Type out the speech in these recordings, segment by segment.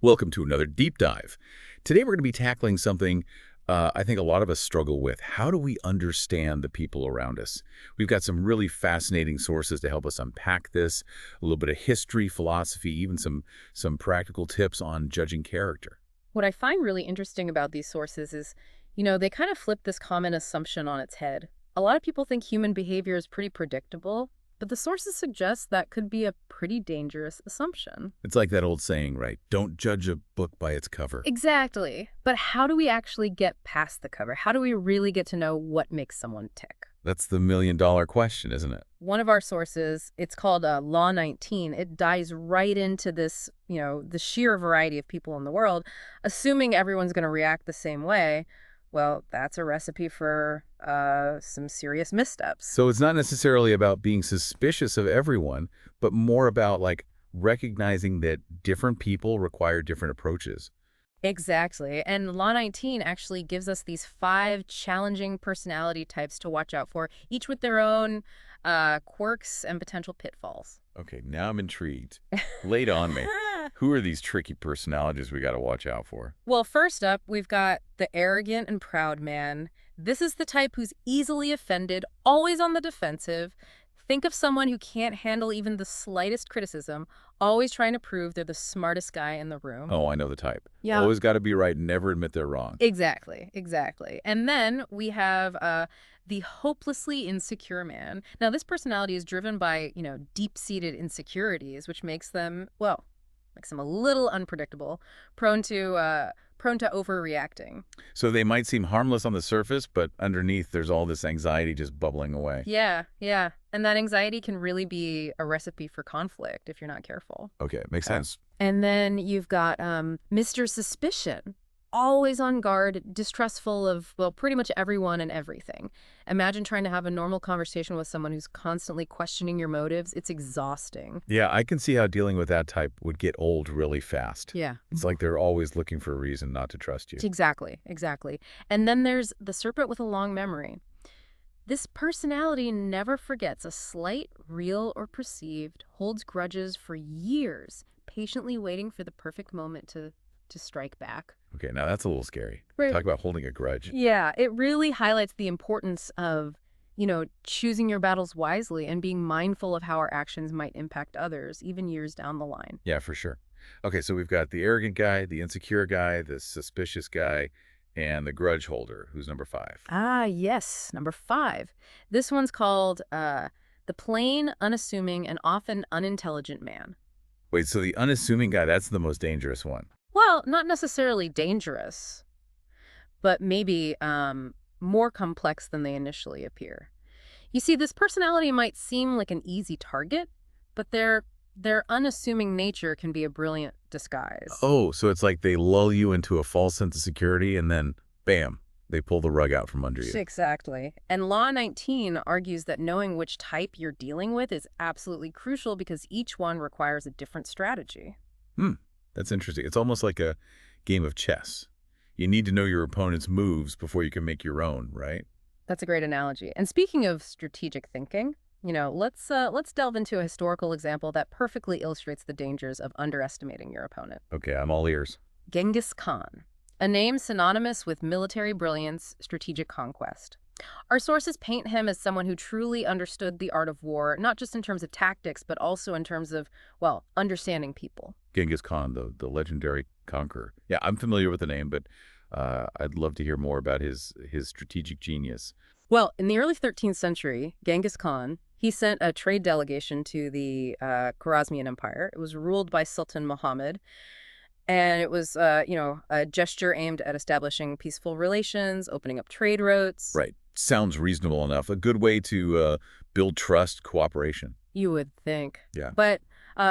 Welcome to another deep dive. Today we're going to be tackling something I think a lot of us struggle with. How do we understand the people around us? We've got some really fascinating sources to help us unpack this, a little bit of history, philosophy, even some practical tips on judging character. What I find really interesting about these sources is, they kind of flip this common assumption on its head. A lot of people think human behavior is pretty predictable, but the sources suggest that could be a pretty dangerous assumption. It's like that old saying, right? Don't judge a book by its cover. Exactly. But how do we actually get past the cover? How do we really get to know what makes someone tick? That's the million-dollar question, isn't it? One of our sources, it's called Law 19. It dives right into this, the sheer variety of people in the world, assuming everyone's going to react the same way. Well, that's a recipe for some serious missteps. So it's not necessarily about being suspicious of everyone, but more about like recognizing that different people require different approaches. Exactly. And Law 19 actually gives us these 5 challenging personality types to watch out for, each with their own quirks and potential pitfalls. Okay, now I'm intrigued. Lay it on me. Who are these tricky personalities we got to watch out for? Well, first up, we've got the arrogant and proud man. This is the type who's easily offended, always on the defensive. Think of someone who can't handle even the slightest criticism, always trying to prove they're the smartest guy in the room. Oh, I know the type. Yeah. Always got to be right, never admit they're wrong. Exactly, exactly. And then we have the hopelessly insecure man. Now, this personality is driven by, deep-seated insecurities, which makes them a little unpredictable, prone to overreacting. So they might seem harmless on the surface, but underneath there's all this anxiety just bubbling away. Yeah, yeah. And that anxiety can really be a recipe for conflict if you're not careful. Okay, makes sense. And then you've got Mr. Suspicion, always on guard, distrustful of, well, pretty much everyone and everything. Imagine trying to have a normal conversation with someone who's constantly questioning your motives. It's exhausting. Yeah, I can see how dealing with that type would get old really fast. Yeah. It's like they're always looking for a reason not to trust you. Exactly, exactly. And then there's the serpent with a long memory. This personality never forgets a slight, real or perceived, holds grudges for years, patiently waiting for the perfect moment to strike back. Okay, now that's a little scary. Right. Talk about holding a grudge. Yeah, it really highlights the importance of, choosing your battles wisely and being mindful of how our actions might impact others, even years down the line. Yeah, for sure. Okay, so we've got the arrogant guy, the insecure guy, the suspicious guy, and the grudge holder, who's number 5. Ah, yes, number 5. This one's called the plain, unassuming, and often unintelligent man. Wait, so the unassuming guy, that's the most dangerous one. Well, not necessarily dangerous, but maybe more complex than they initially appear. You see, this personality might seem like an easy target, but their unassuming nature can be a brilliant disguise. Oh, so it's like they lull you into a false sense of security and then, bam, they pull the rug out from under you. Exactly. And Law 19 argues that knowing which type you're dealing with is absolutely crucial because each one requires a different strategy. That's interesting. It's almost like a game of chess. You need to know your opponent's moves before you can make your own, right? That's a great analogy. And speaking of strategic thinking, let's delve into a historical example that perfectly illustrates the dangers of underestimating your opponent. Okay, I'm all ears. Genghis Khan, a name synonymous with military brilliance, strategic conquest. Our sources paint him as someone who truly understood the art of war, not just in terms of tactics, but also in terms of, well, understanding people. Genghis Khan, the legendary conqueror. Yeah, I'm familiar with the name, but I'd love to hear more about his strategic genius. Well, in the early 13th century, Genghis Khan, he sent a trade delegation to the Khwarezmian Empire. It was ruled by Sultan Muhammad. And it was, a gesture aimed at establishing peaceful relations, opening up trade routes. Right. Sounds reasonable enough. A good way to build trust, cooperation. You would think. Yeah. But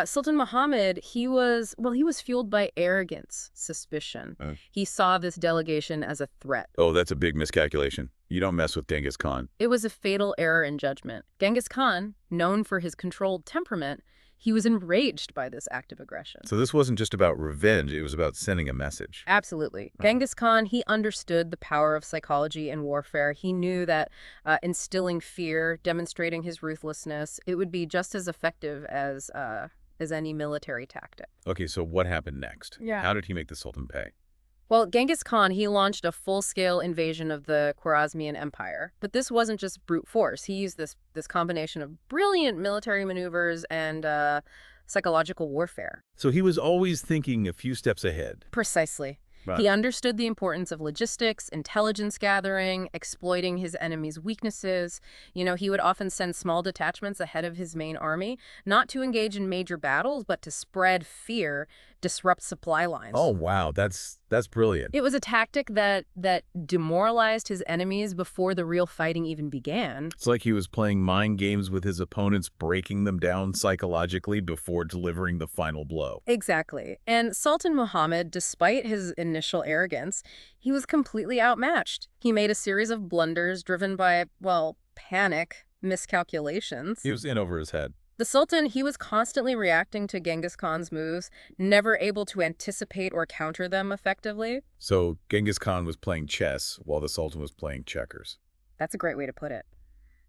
Sultan Muhammad, he was fueled by arrogance, suspicion. He saw this delegation as a threat. Oh, that's a big miscalculation. You don't mess with Genghis Khan. It was a fatal error in judgment. Genghis Khan, known for his controlled temperament, he was enraged by this act of aggression. So this wasn't just about revenge, it was about sending a message. Absolutely. Genghis Khan, he understood the power of psychology and warfare. He knew that instilling fear, demonstrating his ruthlessness, it would be just as effective as as any military tactic. Okay, so what happened next? Yeah. How did he make the Sultan pay? Well, Genghis Khan, he launched a full-scale invasion of the Khwarezmian Empire. But this wasn't just brute force. He used this combination of brilliant military maneuvers and psychological warfare. So he was always thinking a few steps ahead. Precisely. Right. He understood the importance of logistics, intelligence gathering, exploiting his enemy's weaknesses. He would often send small detachments ahead of his main army, not to engage in major battles, but to spread fear, disrupt supply lines. Oh, wow. That's brilliant. It was a tactic that demoralized his enemies before the real fighting even began. It's like he was playing mind games with his opponents, breaking them down psychologically before delivering the final blow. Exactly. And Sultan Muhammad, despite his initial arrogance, he was completely outmatched. He made a series of blunders driven by, well, panic, miscalculations. He was in over his head. The Sultan, he was constantly reacting to Genghis Khan's moves, never able to anticipate or counter them effectively. So Genghis Khan was playing chess while the Sultan was playing checkers. That's a great way to put it.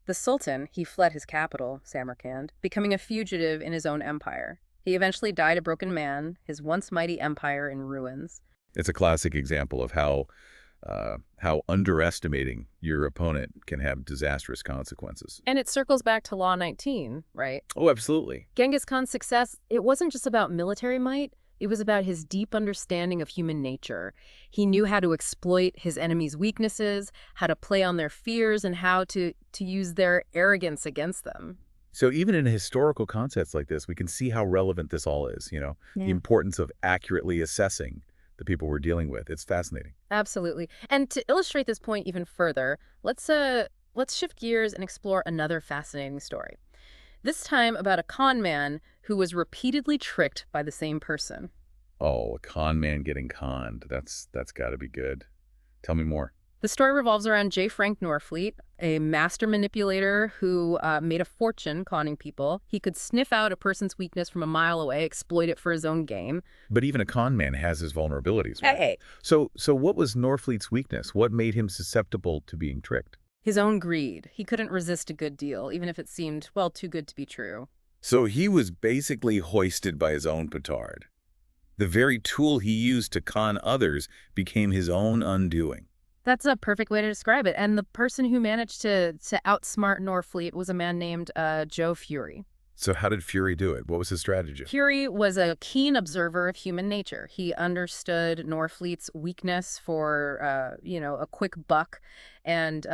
The Sultan, he fled his capital, Samarkand, becoming a fugitive in his own empire. He eventually died a broken man, his once mighty empire in ruins. It's a classic example of how underestimating your opponent can have disastrous consequences. And it circles back to Law 19, right? Oh, absolutely. Genghis Khan's success, it wasn't just about military might. It was about his deep understanding of human nature. He knew how to exploit his enemies' weaknesses, how to play on their fears, and how to use their arrogance against them. So even in historical concepts like this, we can see how relevant this all is, the importance of accurately assessing the people we're dealing with. It's fascinating. Absolutely. And to illustrate this point even further, let's shift gears and explore another fascinating story. This time about a con man who was repeatedly tricked by the same person. Oh, a con man getting conned. That's got to be good. Tell me more. The story revolves around J. Frank Norfleet, a master manipulator who made a fortune conning people. He could sniff out a person's weakness from a mile away, exploit it for his own gain. But even a con man has his vulnerabilities, right? Hey. So what was Norfleet's weakness? What made him susceptible to being tricked? His own greed. He couldn't resist a good deal, even if it seemed, well, too good to be true. So he was basically hoisted by his own petard. The very tool he used to con others became his own undoing. That's a perfect way to describe it. And the person who managed to outsmart Norfleet was a man named Joe Fury. So how did Fury do it? What was his strategy? Fury was a keen observer of human nature. He understood Norfleet's weakness for, a quick buck and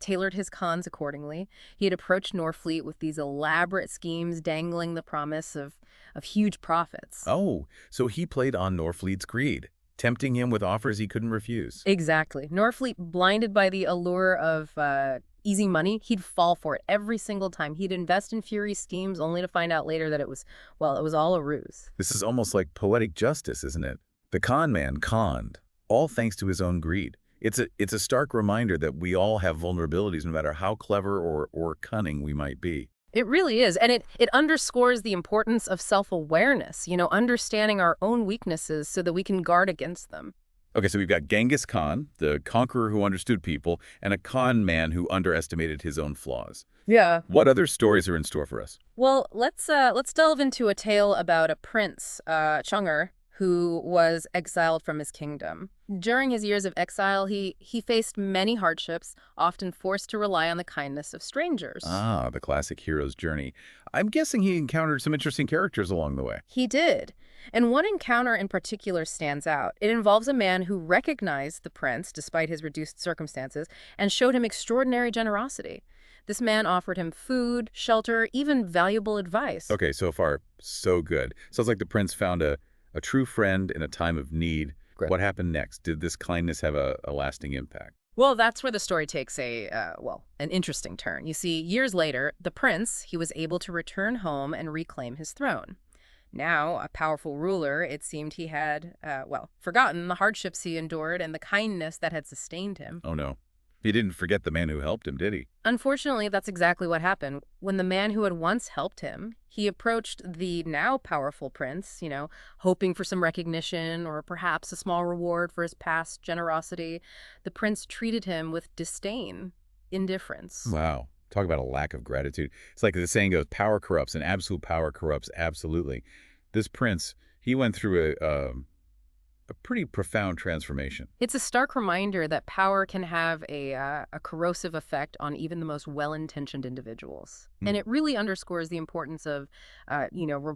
tailored his cons accordingly. He had approached Norfleet with these elaborate schemes dangling the promise of huge profits. Oh, so he played on Norfleet's greed, tempting him with offers he couldn't refuse. Exactly. Norfleet, blinded by the allure of easy money, he'd fall for it every single time. He'd invest in Fury's schemes only to find out later that it was all a ruse. This is almost like poetic justice, isn't it? The con man conned, all thanks to his own greed. It's a stark reminder that we all have vulnerabilities, no matter how clever or cunning we might be. It really is. And it underscores the importance of self-awareness, understanding our own weaknesses so that we can guard against them. Okay, so we've got Genghis Khan, the conqueror who understood people, and a con man who underestimated his own flaws. Yeah. What other stories are in store for us? Well, let's delve into a tale about a prince, Chang'e, who was exiled from his kingdom. During his years of exile, he faced many hardships, often forced to rely on the kindness of strangers. Ah, the classic hero's journey. I'm guessing he encountered some interesting characters along the way. He did. And one encounter in particular stands out. It involves a man who recognized the prince, despite his reduced circumstances, and showed him extraordinary generosity. This man offered him food, shelter, even valuable advice. Okay, so far, so good. Sounds like the prince found a true friend in a time of need. Great. What happened next? Did this kindness have a lasting impact? Well, that's where the story takes an interesting turn. You see, years later, the prince, he was able to return home and reclaim his throne. Now, a powerful ruler, it seemed he had, forgotten the hardships he endured and the kindness that had sustained him. Oh, no. He didn't forget the man who helped him, did he? Unfortunately, that's exactly what happened. When the man who had once helped him, he approached the now powerful prince, hoping for some recognition or perhaps a small reward for his past generosity. The prince treated him with disdain, indifference. Wow. Talk about a lack of gratitude. It's like the saying goes, power corrupts, and absolute power corrupts absolutely. This prince, he went through a pretty profound transformation. It's a stark reminder that power can have a corrosive effect on even the most well-intentioned individuals. And Hmm. it really underscores the importance of,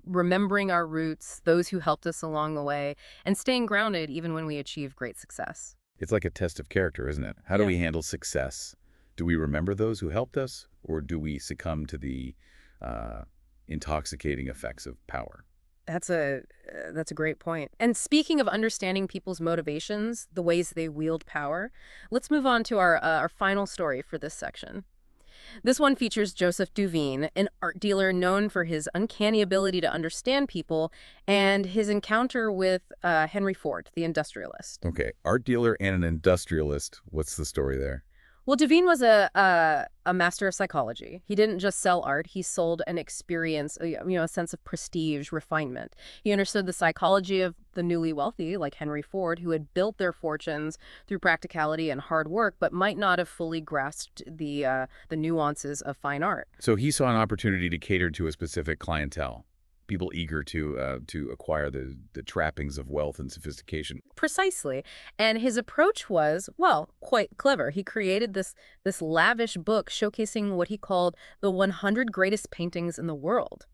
remembering our roots, those who helped us along the way, and staying grounded even when we achieve great success. It's like a test of character, isn't it? How do Yeah. we handle success? Do we remember those who helped us, or do we succumb to the uh, intoxicating effects of power? That's a great point. And speaking of understanding people's motivations, the ways they wield power, let's move on to our final story for this section. This one features Joseph Duveen, an art dealer known for his uncanny ability to understand people, and his encounter with Henry Ford, the industrialist. Okay, art dealer and an industrialist. What's the story there? Well, Devine was a master of psychology. He didn't just sell art; he sold an experience, a sense of prestige, refinement. He understood the psychology of the newly wealthy, like Henry Ford, who had built their fortunes through practicality and hard work, but might not have fully grasped the nuances of fine art. So he saw an opportunity to cater to a specific clientele, people eager to acquire the trappings of wealth and sophistication. Precisely. And his approach was, well, quite clever. He created this lavish book showcasing what he called the 100 greatest paintings in the world.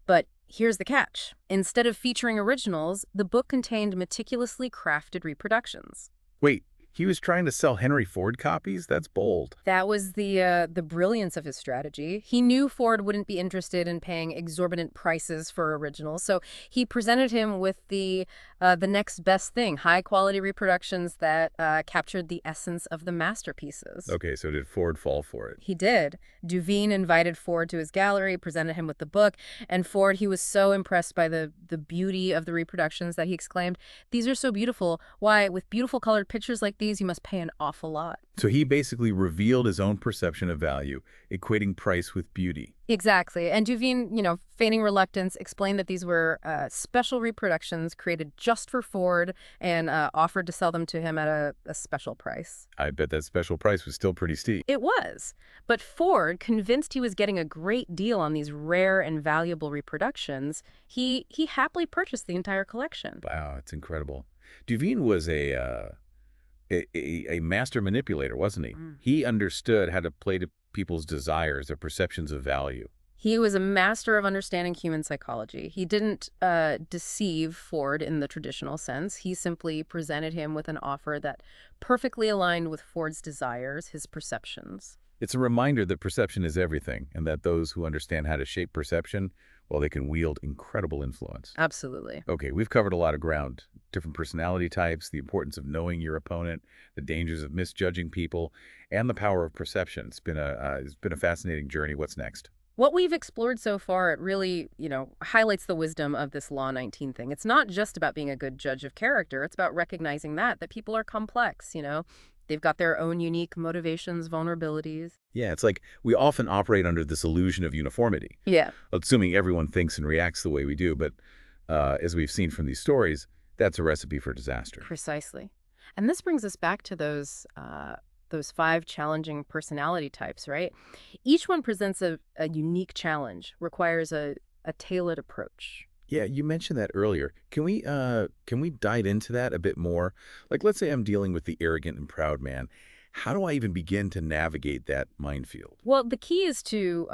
But here's the catch. Instead of featuring originals, the book contained meticulously crafted reproductions. Wait, he was trying to sell Henry Ford copies? That's bold. That was the brilliance of his strategy. He knew Ford wouldn't be interested in paying exorbitant prices for originals, so he presented him with the next best thing, high quality reproductions that captured the essence of the masterpieces. Okay, so did Ford fall for it? He did. Duveen invited Ford to his gallery, presented him with the book, and Ford, he was so impressed by the beauty of the reproductions that he exclaimed, "These are so beautiful. Why, with beautiful colored pictures like these, you must pay an awful lot." So he basically revealed his own perception of value, equating price with beauty. Exactly. And Duveen, feigning reluctance, explained that these were special reproductions created just for Ford and offered to sell them to him at a special price. I bet that special price was still pretty steep. It was. But Ford, convinced he was getting a great deal on these rare and valuable reproductions, he happily purchased the entire collection. Wow, it's incredible. Duveen was a master manipulator, wasn't he? Mm. He understood how to play to people's desires, their perceptions of value. He was a master of understanding human psychology. He didn't deceive Ford in the traditional sense. He simply presented him with an offer that perfectly aligned with Ford's desires, his perceptions. It's a reminder that perception is everything, and that those who understand how to shape perception, well, they can wield incredible influence. Absolutely. Okay, we've covered a lot of ground. Different personality types, the importance of knowing your opponent, the dangers of misjudging people, and the power of perception. It's been a fascinating journey. What's next? What we've explored so far, it really, highlights the wisdom of this Law 19 thing. It's not just about being a good judge of character. It's about recognizing that people are complex. They've got their own unique motivations, vulnerabilities. Yeah, it's like we often operate under this illusion of uniformity, Yeah, assuming everyone thinks and reacts the way we do. But as we've seen from these stories, that's a recipe for disaster. precisely. And this brings us back to those 5 challenging personality types, right? Each one presents a unique challenge, requires a tailored approach. Yeah, you mentioned that earlier. Can we dive into that a bit more? Like, let's say I'm dealing with the arrogant and proud man. How do I even begin to navigate that minefield? Well, the key is to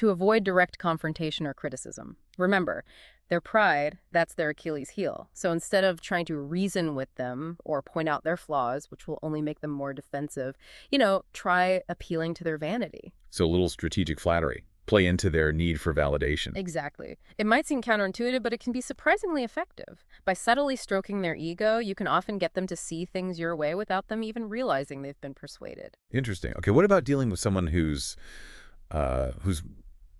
avoid direct confrontation or criticism. Remember, their pride, that's their Achilles heel. So instead of trying to reason with them or point out their flaws, which will only make them more defensive, try appealing to their vanity. So a little strategic flattery. Play into their need for validation. Exactly. It might seem counterintuitive, but it can be surprisingly effective. By subtly stroking their ego, you can often get them to see things your way without them even realizing they've been persuaded. Interesting. Okay, what about dealing with someone who's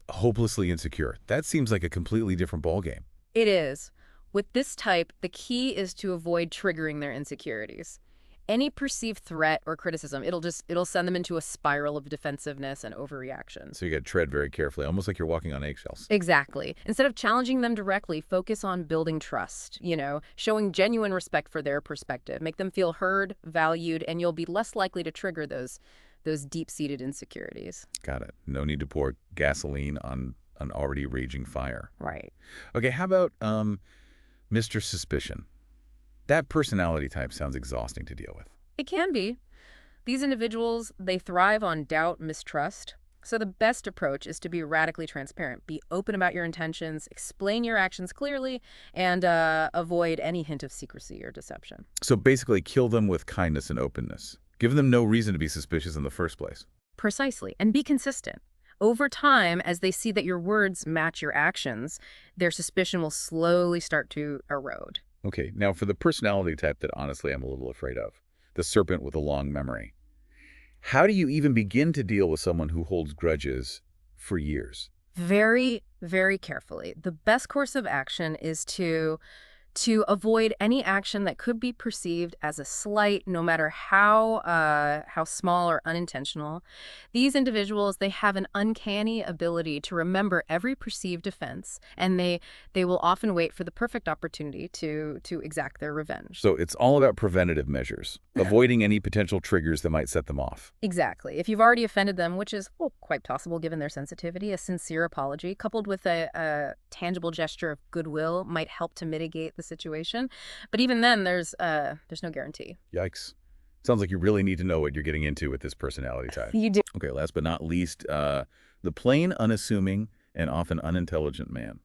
hopelessly insecure? That seems like a completely different ballgame. It is. With this type, the key is to avoid triggering their insecurities. Any perceived threat or criticism, it'll send them into a spiral of defensiveness and overreaction. So you got to tread very carefully, almost like you're walking on eggshells. Exactly. Instead of challenging them directly, focus on building trust, showing genuine respect for their perspective. Make them feel heard, valued, and you'll be less likely to trigger those those deep-seated insecurities. Got it. No need to pour gasoline on an already raging fire. Right. Okay, how about Mr. Suspicion? That personality type sounds exhausting to deal with. It can be. These individuals, they thrive on doubt, mistrust. So the best approach is to be radically transparent. Be open about your intentions, explain your actions clearly, and avoid any hint of secrecy or deception. So basically, kill them with kindness and openness. Give them no reason to be suspicious in the first place. Precisely. And be consistent. Over time, as they see that your words match your actions, their suspicion will slowly start to erode. Okay, now for the personality type that honestly I'm a little afraid of, the serpent with a long memory. How do you even begin to deal with someone who holds grudges for years? Very, very carefully. The best course of action is to avoid any action that could be perceived as a slight, no matter how small or unintentional. These individuals, they have an uncanny ability to remember every perceived offense, and they will often wait for the perfect opportunity to exact their revenge. So it's all about preventative measures, avoiding any potential triggers that might set them off. Exactly. If you've already offended them, which is quite possible given their sensitivity, a sincere apology coupled with a tangible gesture of goodwill might help to mitigate the situation. But even then, there's no guarantee. Yikes. Sounds like you really need to know what you're getting into with this personality type. You do. Okay, last but not least, the plain, unassuming, and often unintelligent man.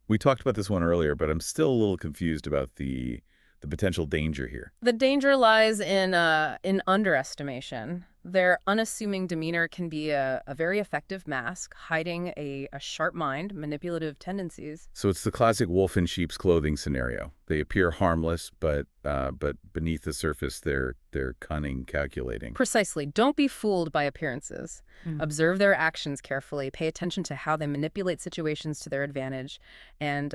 We talked about this one earlier, but I'm still a little confused about the potential danger here. The danger lies in underestimation. Their unassuming demeanor can be a very effective mask, hiding a sharp mind, manipulative tendencies. So it's the classic wolf in sheep's clothing scenario. They appear harmless, but beneath the surface, they're cunning, calculating. Precisely. Don't be fooled by appearances. Observe their actions carefully. Pay attention to how they manipulate situations to their advantage, and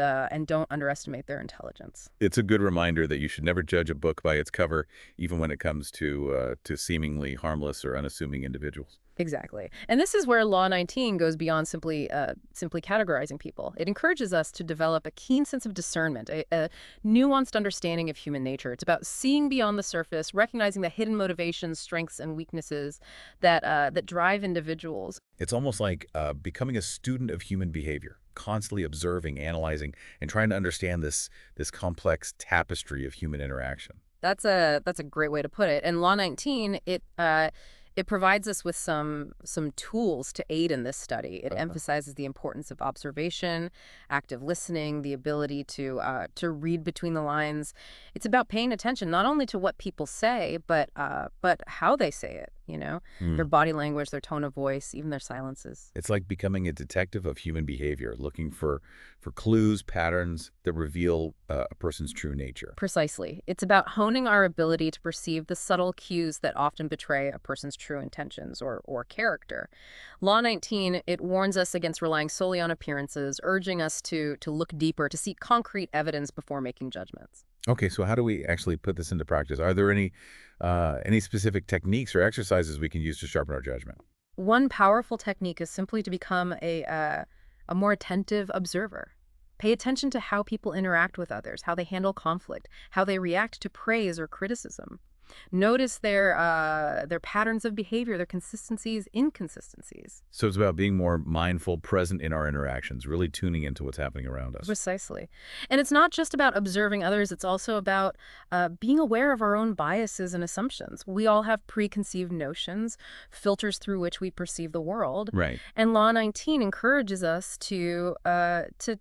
don't underestimate their intelligence. It's a good reminder that you should never judge a book by its cover, even when it comes to seemingly harmless or unassuming individuals. Exactly. And this is where Law 19 goes beyond simply categorizing people. It encourages us to develop a keen sense of discernment, a nuanced understanding of human nature. It's about seeing beyond the surface, recognizing the hidden motivations, strengths, and weaknesses that drive individuals. It's almost like becoming a student of human behavior, constantly observing, analyzing, and trying to understand this complex tapestry of human interaction. That's a great way to put it. And Law 19, it provides us with some tools to aid in this study. It emphasizes the importance of observation, active listening, the ability to read between the lines. It's about paying attention not only to what people say, but how they say it. Their body language, their tone of voice, even their silences. It's like becoming a detective of human behavior, looking for clues, patterns that reveal a person's true nature. Precisely. It's about honing our ability to perceive the subtle cues that often betray a person's true intentions or character. Law 19, it warns us against relying solely on appearances, urging us to look deeper, to seek concrete evidence before making judgments. Okay, so how do we actually put this into practice? Are there any specific techniques or exercises we can use to sharpen our judgment? One powerful technique is simply to become a more attentive observer. Pay attention to how people interact with others, how they handle conflict, how they react to praise or criticism. Notice their patterns of behavior, their consistencies, inconsistencies. So it's about being more mindful, present in our interactions, really tuning into what's happening around us. Precisely. And it's not just about observing others, it's also about being aware of our own biases and assumptions. We all have preconceived notions, filters through which we perceive the world. Right. And Law 19 encourages us to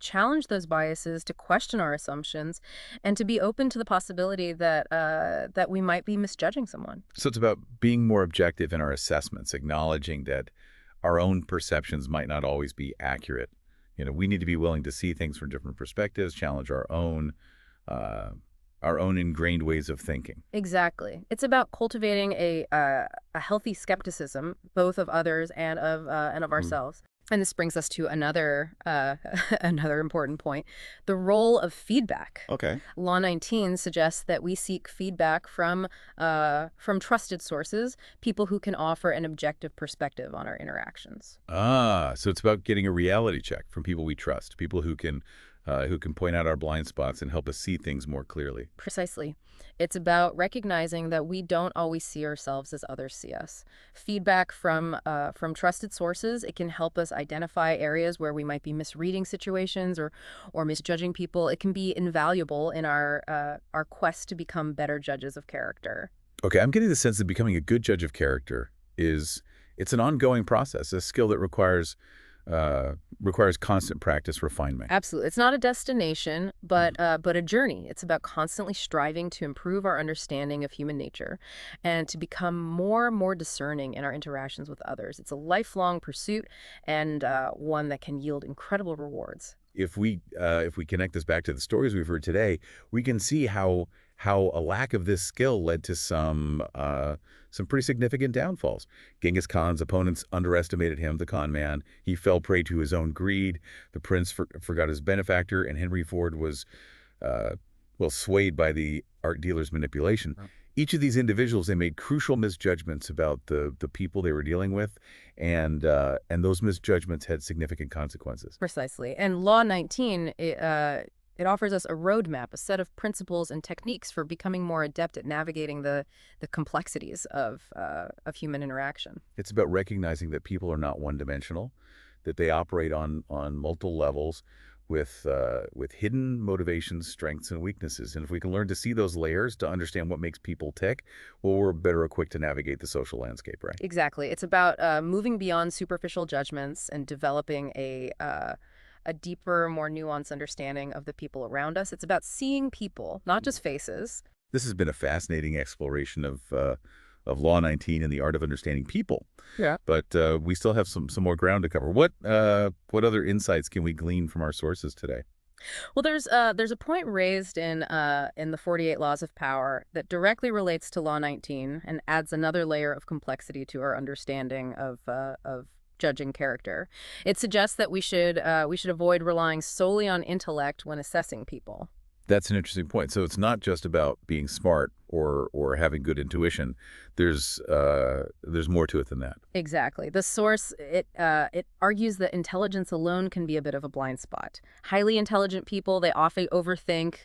challenge those biases, to question our assumptions, and to be open to the possibility that we might be misjudging someone. So it's about being more objective in our assessments, acknowledging that our own perceptions might not always be accurate. We need to be willing to see things from different perspectives, challenge our own ingrained ways of thinking. Exactly. It's about cultivating a healthy skepticism, both of others and of ourselves. And this brings us to another another important point, the role of feedback. Okay. Law 19 suggests that we seek feedback from trusted sources, people who can offer an objective perspective on our interactions. So it's about getting a reality check from people we trust, people who can who can point out our blind spots and help us see things more clearly. Precisely. It's about recognizing that we don't always see ourselves as others see us. Feedback from trusted sources, it can help us identify areas where we might be misreading situations or misjudging people. It can be invaluable in our quest to become better judges of character. Okay, I'm getting the sense that becoming a good judge of character is it's an ongoing process, a skill that requires constant practice, refinement. Absolutely. It's not a destination, but a journey. It's about constantly striving to improve our understanding of human nature and to become more and more discerning in our interactions with others. It's a lifelong pursuit and one that can yield incredible rewards. If we connect this back to the stories we've heard today, we can see how a lack of this skill led to some pretty significant downfalls. Genghis Khan's opponents underestimated him, the con man. He fell prey to his own greed. The prince forgot his benefactor, and Henry Ford was uh, swayed by the art dealer's manipulation. Each of these individuals, they made crucial misjudgments about the people they were dealing with, and those misjudgments had significant consequences. Precisely. And Law 19, it offers us a roadmap, a set of principles and techniques for becoming more adept at navigating the complexities of human interaction. It's about recognizing that people are not one-dimensional, that they operate on multiple levels with hidden motivations, strengths, and weaknesses. And if we can learn to see those layers to understand what makes people tick, well, we're better equipped to navigate the social landscape, right? Exactly. It's about moving beyond superficial judgments and developing a deeper, more nuanced understanding of the people around us. It's about seeing people, not just faces. This has been a fascinating exploration of Law 19 and the art of understanding people. Yeah. But we still have some more ground to cover. What other insights can we glean from our sources today? Well, there's a point raised in the 48 Laws of Power that directly relates to Law 19 and adds another layer of complexity to our understanding of judging character. It suggests that we should avoid relying solely on intellect when assessing people. That's an interesting point. So it's not just about being smart or having good intuition. There's more to it than that. Exactly. The source it argues that intelligence alone can be a bit of a blind spot. Highly intelligent people, they often overthink,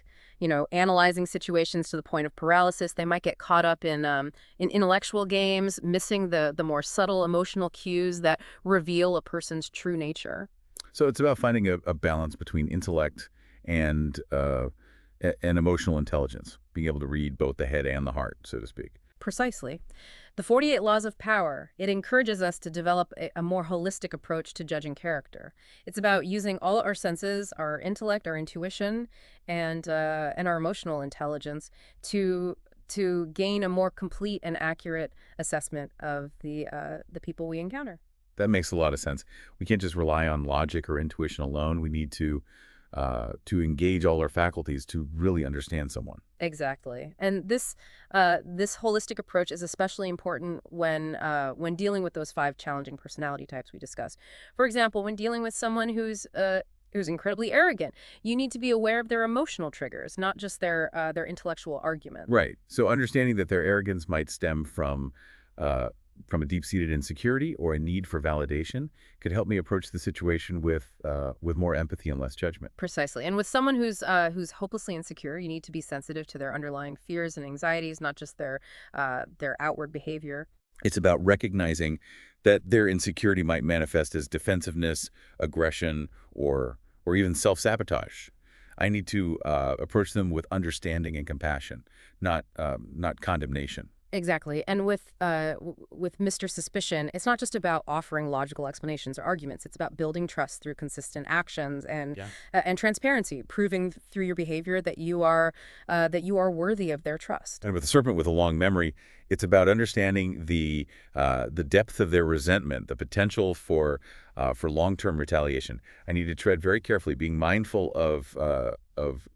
analyzing situations to the point of paralysis. They might get caught up in intellectual games, missing the more subtle emotional cues that reveal a person's true nature. So it's about finding a balance between intellect and and emotional intelligence, being able to read both the head and the heart, so to speak. Precisely. The 48 Laws of Power, it encourages us to develop a more holistic approach to judging character. It's about using all our senses, our intellect, our intuition, and our emotional intelligence to gain a more complete and accurate assessment of the people we encounter. That makes a lot of sense. We can't just rely on logic or intuition alone. We need to engage all our faculties to really understand someone. Exactly. And this holistic approach is especially important when dealing with those five challenging personality types we discussed. For example, when dealing with someone who's incredibly arrogant, you need to be aware of their emotional triggers, not just their intellectual arguments. Right. So understanding that their arrogance might stem uh, from a deep-seated insecurity or a need for validation could help me approach the situation with more empathy and less judgment. Precisely. And with someone who's hopelessly insecure, you need to be sensitive to their underlying fears and anxieties, not just their outward behavior. It's about recognizing that their insecurity might manifest as defensiveness, aggression, or even self-sabotage. I need to approach them with understanding and compassion, not condemnation. Exactly. And with Mr. Suspicion, it's not just about offering logical explanations or arguments. It's about building trust through consistent actions Yeah. and transparency, proving through your behavior that you are worthy of their trust. And with the serpent with a long memory, it's about understanding the depth of their resentment, the potential for long-term retaliation. I need to tread very carefully, being mindful of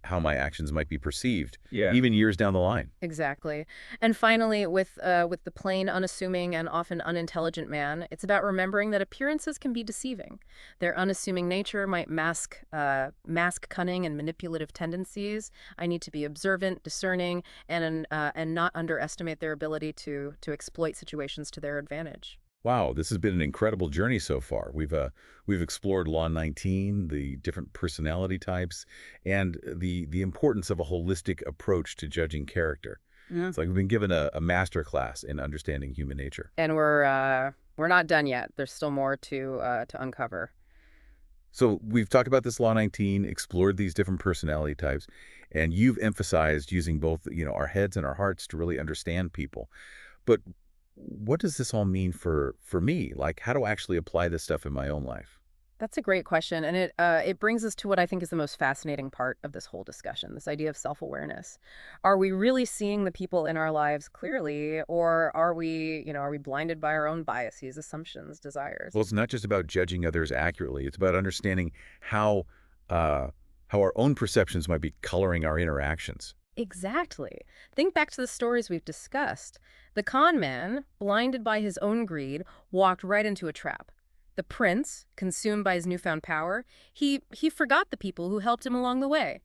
how my actions might be perceived, Yeah. even years down the line. Exactly. And finally, with the plain, unassuming, and often unintelligent man, it's about remembering that appearances can be deceiving. Their unassuming nature might mask cunning and manipulative tendencies. I need to be observant, discerning, and not underestimate their ability to exploit situations to their advantage. Wow, this has been an incredible journey so far. We've explored Law 19, the different personality types, and the importance of a holistic approach to judging character. Yeah. It's like we've been given a master class in understanding human nature. And we're not done yet. There's still more to uncover. So we've talked about this Law 19, explored these different personality types, and you've emphasized using both, our heads and our hearts to really understand people. But what does this all mean for me? Like, how do I actually apply this stuff in my own life? That's a great question, and it brings us to what I think is the most fascinating part of this whole discussion, this idea of self-awareness. Are we really seeing the people in our lives clearly, or are we blinded by our own biases, assumptions, Well, desires? it's not just about judging others accurately. It's about understanding how uh, how our own perceptions might be coloring our interactions. Exactly. Think back to the stories we've discussed. The con man, blinded by his own greed, walked right into a trap. The prince, consumed by his newfound power, he forgot the people who helped him along the way.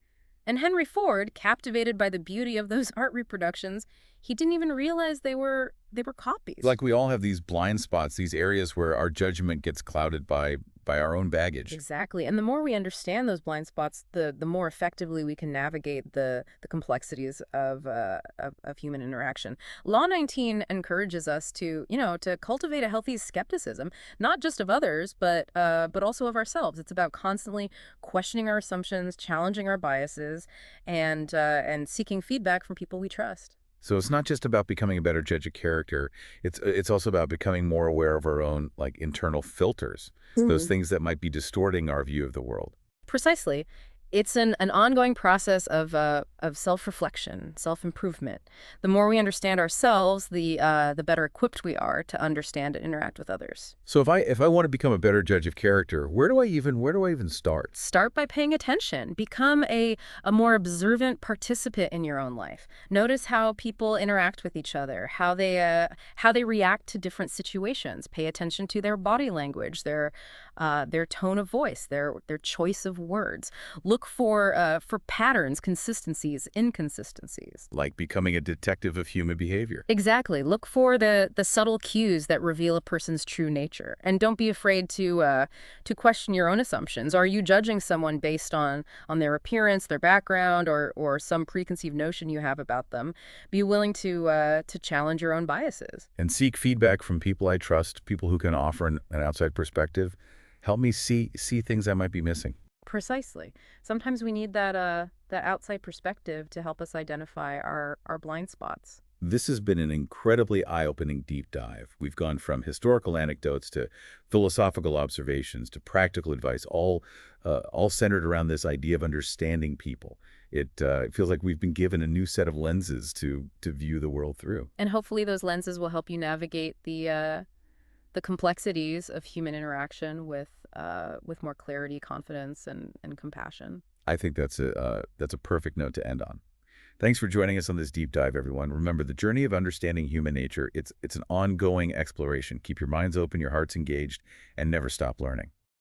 And Henry Ford, captivated by the beauty of those art reproductions, he didn't even realize they were copies. Like we all have these blind spots, these areas where our judgment gets clouded by our own baggage. Exactly. And the more we understand those blind spots, the more effectively we can navigate the complexities of human interaction. Law 19 encourages us to cultivate a healthy skepticism, not just of others, but also of ourselves. It's about constantly questioning our assumptions, challenging our biases, and seeking feedback from people we trust. So it's not just about becoming a better judge of character. It's also about becoming more aware of our own like internal filters, those things that might be distorting our view of the world. Precisely. It's an ongoing process of self-reflection, self-improvement. The more we understand ourselves, the better equipped we are to understand and interact with others. So if I want to become a better judge of character, where do I even start? Start by paying attention. Become a more observant participant in your own life. Notice how people interact with each other, how they react to different situations. Pay attention to their body language, their tone of voice, their choice of words. Look for patterns, consistencies, inconsistencies. Like becoming a detective of human behavior. Exactly. Look for the subtle cues that reveal a person's true nature, and don't be afraid to question your own assumptions. Are you judging someone based on their appearance, their background, or some preconceived notion you have about them? Be willing to challenge your own biases. And seek feedback from people I trust, people who can offer an outside perspective. Help me see things I might be missing. Precisely. Sometimes we need that outside perspective to help us identify our blind spots. This has been an incredibly eye-opening deep dive. We've gone from historical anecdotes to philosophical observations to practical advice, all centered around this idea of understanding people. It feels like we've been given a new set of lenses to view the world through. And hopefully those lenses will help you navigate the complexities of human interaction with more clarity, confidence, and compassion. I think that's a perfect note to end on. Thanks for joining us on this deep dive, everyone. Remember, the journey of understanding human nature, it's an ongoing exploration. Keep your minds open, your hearts engaged, and never stop learning.